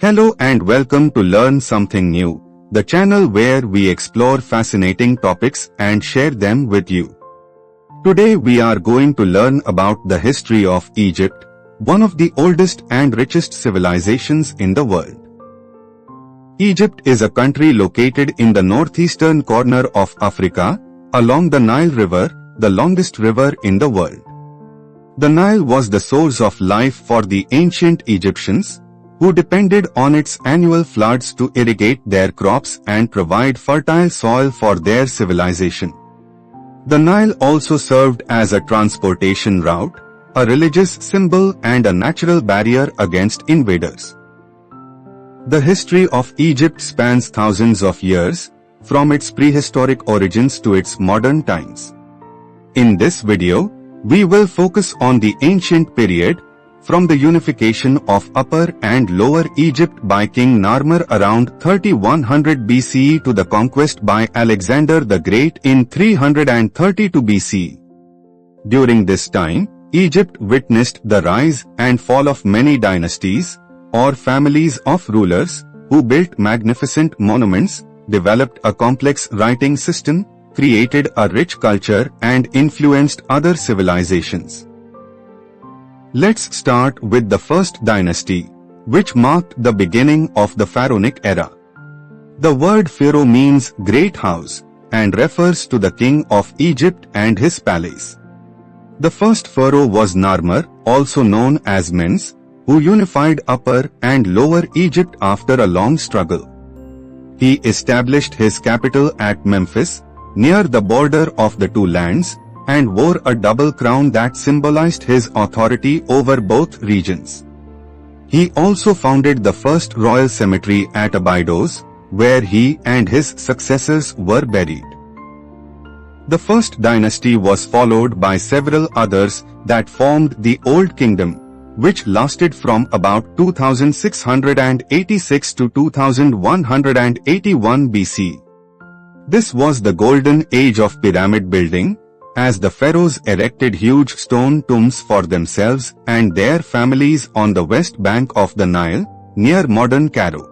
Hello and welcome to Learn Something New, the channel where we explore fascinating topics and share them with you. Today we are going to learn about the history of Egypt, one of the oldest and richest civilizations in the world. Egypt is a country located in the northeastern corner of Africa, along the Nile River, the longest river in the world. The Nile was the source of life for the ancient Egyptians, who depended on its annual floods to irrigate their crops and provide fertile soil for their civilization. The Nile also served as a transportation route, a religious symbol and a natural barrier against invaders. The history of Egypt spans thousands of years, from its prehistoric origins to its modern times. In this video, we will focus on the ancient period, from the unification of Upper and Lower Egypt by King Narmer around 3100 BCE to the conquest by Alexander the Great in 332 BCE. During this time, Egypt witnessed the rise and fall of many dynasties, or families of rulers, who built magnificent monuments, developed a complex writing system, created a rich culture and influenced other civilizations. Let's start with the first dynasty, which marked the beginning of the pharaonic era. The word pharaoh means great house and refers to the king of Egypt and his palace. The first pharaoh was Narmer, also known as Menes, who unified Upper and Lower Egypt after a long struggle. He established his capital at Memphis, near the border of the two lands, and wore a double crown that symbolized his authority over both regions. He also founded the first royal cemetery at Abydos, where he and his successors were buried. The first dynasty was followed by several others that formed the Old Kingdom, which lasted from about 2686 to 2181 BC. This was the golden age of pyramid building, as the pharaohs erected huge stone tombs for themselves and their families on the west bank of the Nile, near modern Cairo.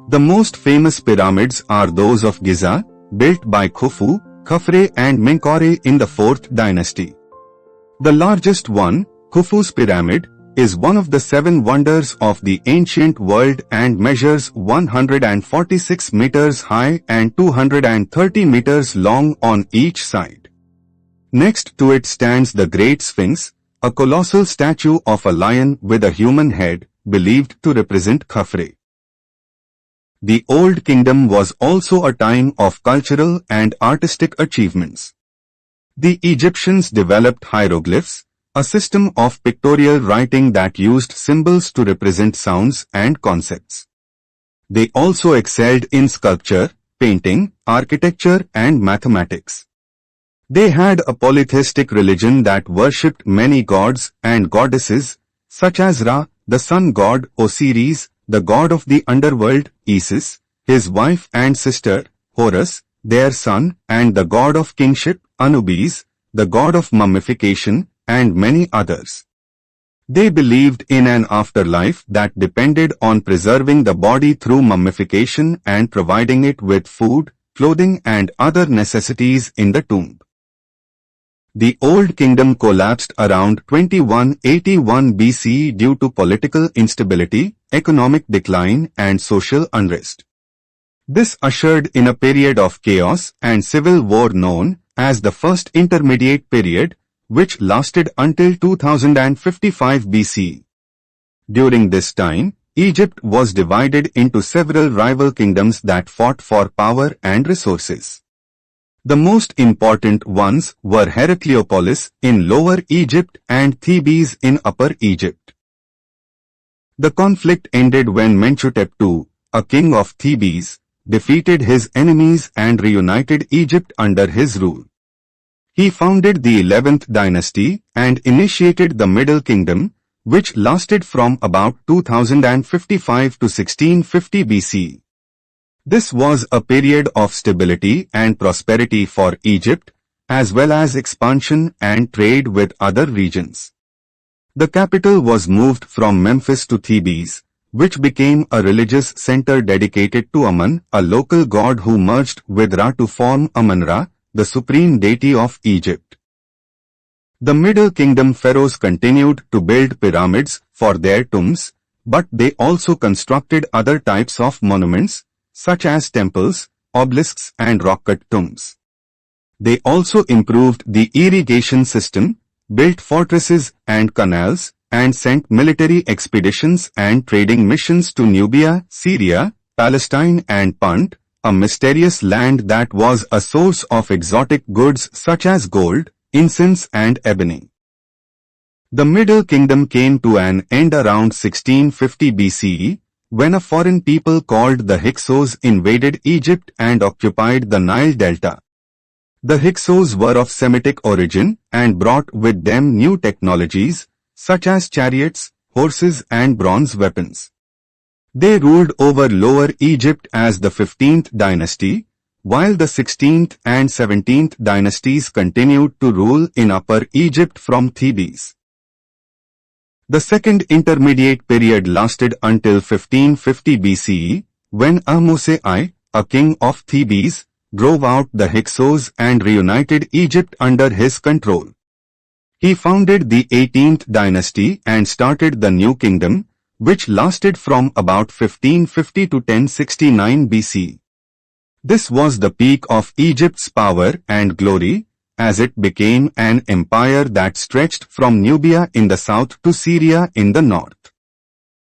The most famous pyramids are those of Giza, built by Khufu, Khafre and Menkaure in the 4th dynasty. The largest one, Khufu's pyramid, is one of the 7 wonders of the ancient world and measures 146 meters high and 230 meters long on each side. Next to it stands the Great Sphinx, a colossal statue of a lion with a human head, believed to represent Khafre. The Old Kingdom was also a time of cultural and artistic achievements. The Egyptians developed hieroglyphs, a system of pictorial writing that used symbols to represent sounds and concepts. They also excelled in sculpture, painting, architecture and mathematics. They had a polytheistic religion that worshipped many gods and goddesses, such as Ra, the sun god, Osiris, the god of the underworld, Isis, his wife and sister, Horus, their son, and the god of kingship, Anubis, the god of mummification, and many others. They believed in an afterlife that depended on preserving the body through mummification and providing it with food, clothing and other necessities in the tomb. The Old Kingdom collapsed around 2181 BC due to political instability, economic decline and social unrest. This ushered in a period of chaos and civil war known as the First Intermediate Period, which lasted until 2055 BC. During this time, Egypt was divided into several rival kingdoms that fought for power and resources. The most important ones were Heracleopolis in Lower Egypt and Thebes in Upper Egypt. The conflict ended when Mentuhotep II, a king of Thebes, defeated his enemies and reunited Egypt under his rule. He founded the 11th dynasty and initiated the Middle Kingdom, which lasted from about 2055 to 1650 BC. This was a period of stability and prosperity for Egypt, as well as expansion and trade with other regions. The capital was moved from Memphis to Thebes, which became a religious center dedicated to Amun, a local god who merged with Ra to form Amun-Ra, the supreme deity of Egypt. The Middle Kingdom pharaohs continued to build pyramids for their tombs, but they also constructed other types of monuments, such as temples, obelisks and rock-cut tombs. They also improved the irrigation system, built fortresses and canals, and sent military expeditions and trading missions to Nubia, Syria, Palestine and Punt, a mysterious land that was a source of exotic goods such as gold, incense and ebony. The Middle Kingdom came to an end around 1650 BCE, when a foreign people called the Hyksos invaded Egypt and occupied the Nile Delta. The Hyksos were of Semitic origin and brought with them new technologies, such as chariots, horses and bronze weapons. They ruled over Lower Egypt as the 15th dynasty, while the 16th and 17th dynasties continued to rule in Upper Egypt from Thebes. The second intermediate period lasted until 1550 BCE, when Ahmose I, a king of Thebes, drove out the Hyksos and reunited Egypt under his control. He founded the 18th dynasty and started the New Kingdom, which lasted from about 1550 to 1069 BC. This was the peak of Egypt's power and glory, as it became an empire that stretched from Nubia in the south to Syria in the north.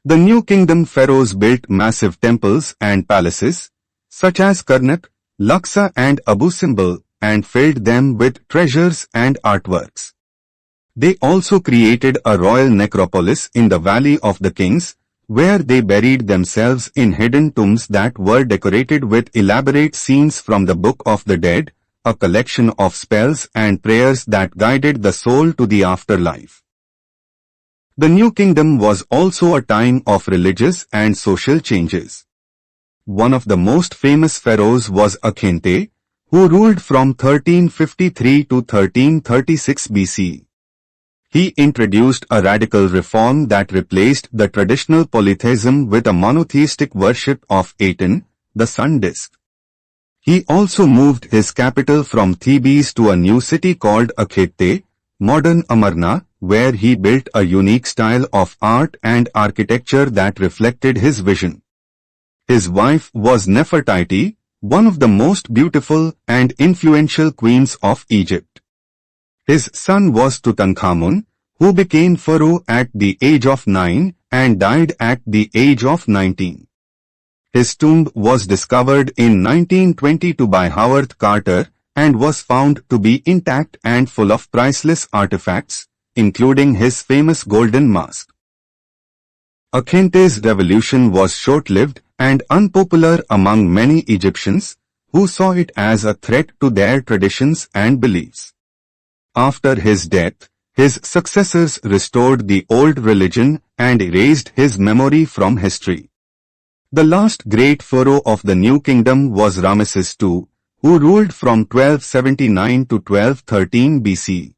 The New Kingdom pharaohs built massive temples and palaces, such as Karnak, Luxor and Abu Simbel, and filled them with treasures and artworks. They also created a royal necropolis in the Valley of the Kings, where they buried themselves in hidden tombs that were decorated with elaborate scenes from the Book of the Dead, a collection of spells and prayers that guided the soul to the afterlife. The New Kingdom was also a time of religious and social changes. One of the most famous pharaohs was Akhente, who ruled from 1353 to 1336 BC. He introduced a radical reform that replaced the traditional polytheism with a monotheistic worship of Aten, the sun disk. He also moved his capital from Thebes to a new city called Akhete, modern Amarna, where he built a unique style of art and architecture that reflected his vision. His wife was Nefertiti, one of the most beautiful and influential queens of Egypt. His son was Tutankhamun, who became pharaoh at the age of 9 and died at the age of 19. His tomb was discovered in 1922 by Howard Carter and was found to be intact and full of priceless artifacts, including his famous golden mask. Akhente's revolution was short-lived and unpopular among many Egyptians, who saw it as a threat to their traditions and beliefs. After his death, his successors restored the old religion and erased his memory from history. The last great pharaoh of the New Kingdom was Ramesses II, who ruled from 1279 to 1213 BC.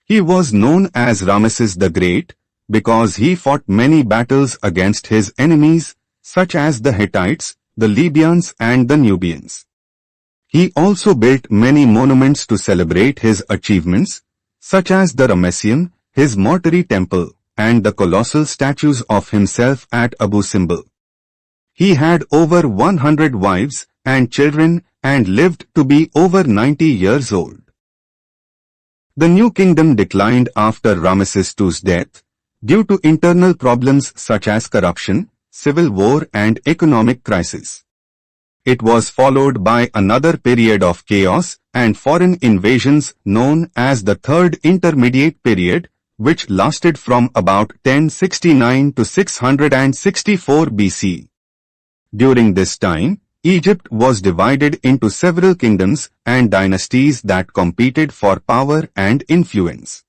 He was known as Ramesses the Great because he fought many battles against his enemies, such as the Hittites, the Libyans and the Nubians. He also built many monuments to celebrate his achievements, such as the Ramesseum, his mortuary temple, and the colossal statues of himself at Abu Simbel. He had over 100 wives and children and lived to be over 90 years old. The New Kingdom declined after Ramesses II's death due to internal problems such as corruption, civil war and economic crisis. It was followed by another period of chaos and foreign invasions known as the Third Intermediate Period, which lasted from about 1069 to 664 BC. During this time, Egypt was divided into several kingdoms and dynasties that competed for power and influence.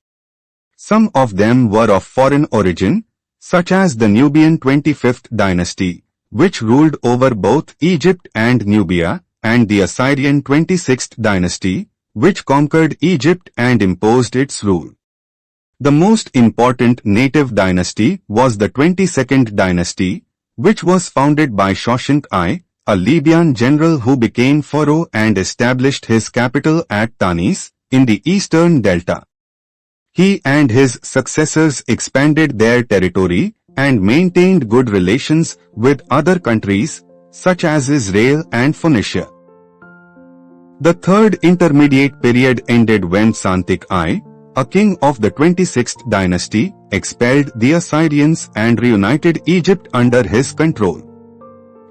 Some of them were of foreign origin, such as the Nubian 25th dynasty, which ruled over both Egypt and Nubia, and the Assyrian 26th dynasty, which conquered Egypt and imposed its rule. The most important native dynasty was the 22nd dynasty, which was founded by Shoshenq I, a Libyan general who became pharaoh and established his capital at Tanis, in the eastern delta. He and his successors expanded their territory and maintained good relations with other countries, such as Israel and Phoenicia. The third intermediate period ended when Santik I, a king of the 26th dynasty, expelled the Assyrians and reunited Egypt under his control.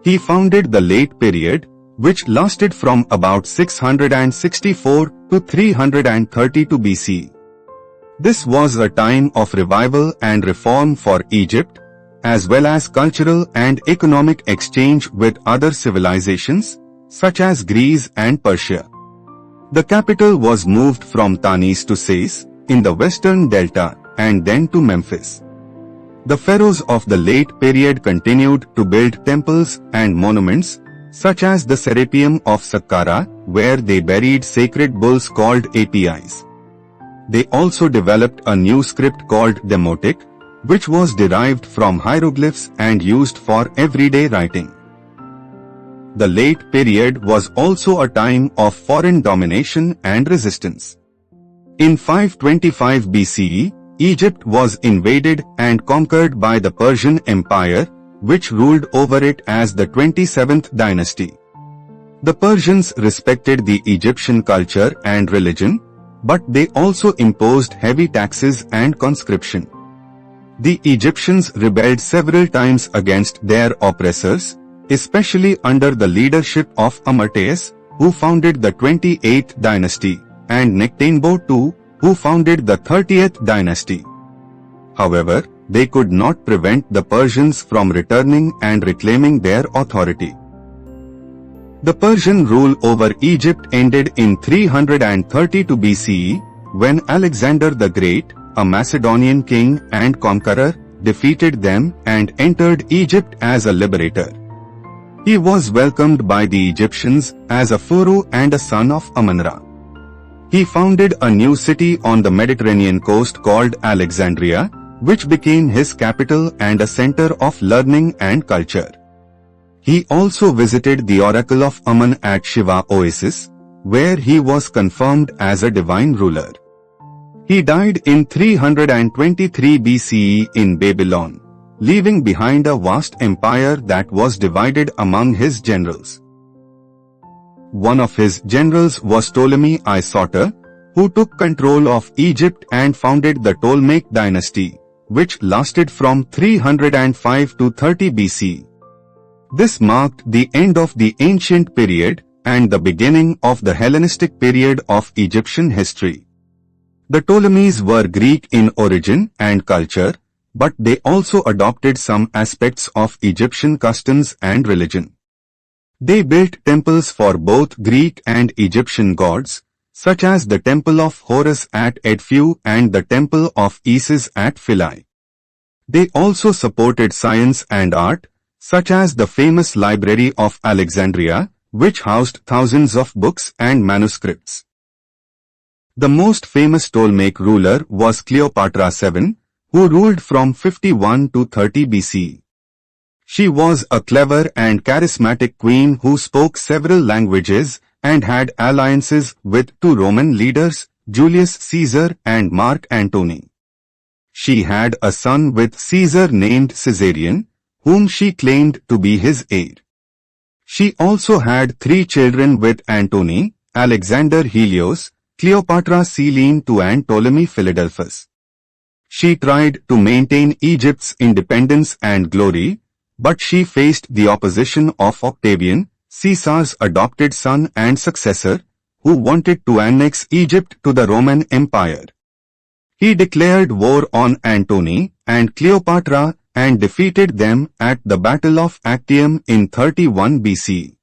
He founded the late period, which lasted from about 664 to 332 BC. This was a time of revival and reform for Egypt, as well as cultural and economic exchange with other civilizations, such as Greece and Persia. The capital was moved from Tanis to Sais, in the western delta, and then to Memphis. The pharaohs of the late period continued to build temples and monuments, such as the Serapeum of Saqqara, where they buried sacred bulls called Apis. They also developed a new script called Demotic, which was derived from hieroglyphs and used for everyday writing. The late period was also a time of foreign domination and resistance. In 525 BCE, Egypt was invaded and conquered by the Persian Empire, which ruled over it as the 27th dynasty. The Persians respected the Egyptian culture and religion, but they also imposed heavy taxes and conscription. The Egyptians rebelled several times against their oppressors, especially under the leadership of Amarteus, who founded the 28th dynasty, and Nectanebo II, who founded the 30th dynasty. However, they could not prevent the Persians from returning and reclaiming their authority. The Persian rule over Egypt ended in 332 BCE, when Alexander the Great, a Macedonian king and conqueror, defeated them and entered Egypt as a liberator. He was welcomed by the Egyptians as a pharaoh and a son of Amun-Ra. He founded a new city on the Mediterranean coast called Alexandria, which became his capital and a center of learning and culture. He also visited the oracle of Amun at Shiva Oasis, where he was confirmed as a divine ruler. He died in 323 BCE in Babylon, leaving behind a vast empire that was divided among his generals. One of his generals was Ptolemy I Soter, who took control of Egypt and founded the Ptolemaic dynasty, which lasted from 305 to 30 BC. This marked the end of the ancient period and the beginning of the Hellenistic period of Egyptian history. The Ptolemies were Greek in origin and culture, but they also adopted some aspects of Egyptian customs and religion. They built temples for both Greek and Egyptian gods, such as the Temple of Horus at Edfu and the Temple of Isis at Philae. They also supported science and art, such as the famous Library of Alexandria, which housed thousands of books and manuscripts. The most famous Ptolemaic ruler was Cleopatra VII, who ruled from 51 to 30 BC. She was a clever and charismatic queen who spoke several languages and had alliances with two Roman leaders, Julius Caesar and Mark Antony. She had a son with Caesar named Caesarion, whom she claimed to be his heir. She also had 3 children with Antony, Alexander Helios, Cleopatra Selene II and Ptolemy Philadelphus. She tried to maintain Egypt's independence and glory, but she faced the opposition of Octavian, Caesar's adopted son and successor, who wanted to annex Egypt to the Roman Empire. He declared war on Antony and Cleopatra and defeated them at the Battle of Actium in 31 BC.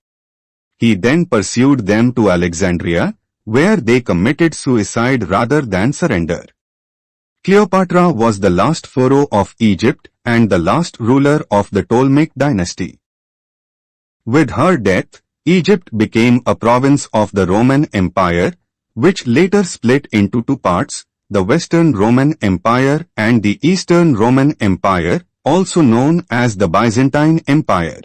He then pursued them to Alexandria, where they committed suicide rather than surrender. Cleopatra was the last pharaoh of Egypt and the last ruler of the Ptolemaic dynasty. With her death, Egypt became a province of the Roman Empire, which later split into 2 parts, the Western Roman Empire and the Eastern Roman Empire, also known as the Byzantine Empire.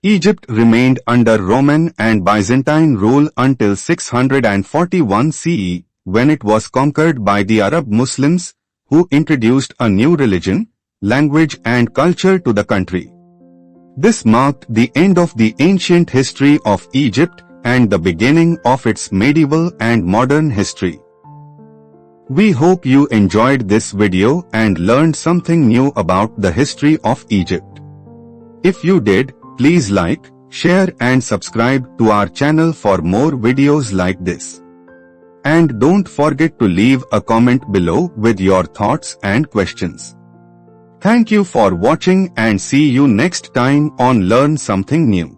Egypt remained under Roman and Byzantine rule until 641 CE, when it was conquered by the Arab Muslims, who introduced a new religion, language and culture to the country. This marked the end of the ancient history of Egypt and the beginning of its medieval and modern history. We hope you enjoyed this video and learned something new about the history of Egypt. If you did, please like, share and subscribe to our channel for more videos like this. And don't forget to leave a comment below with your thoughts and questions. Thank you for watching and see you next time on Learn Something New.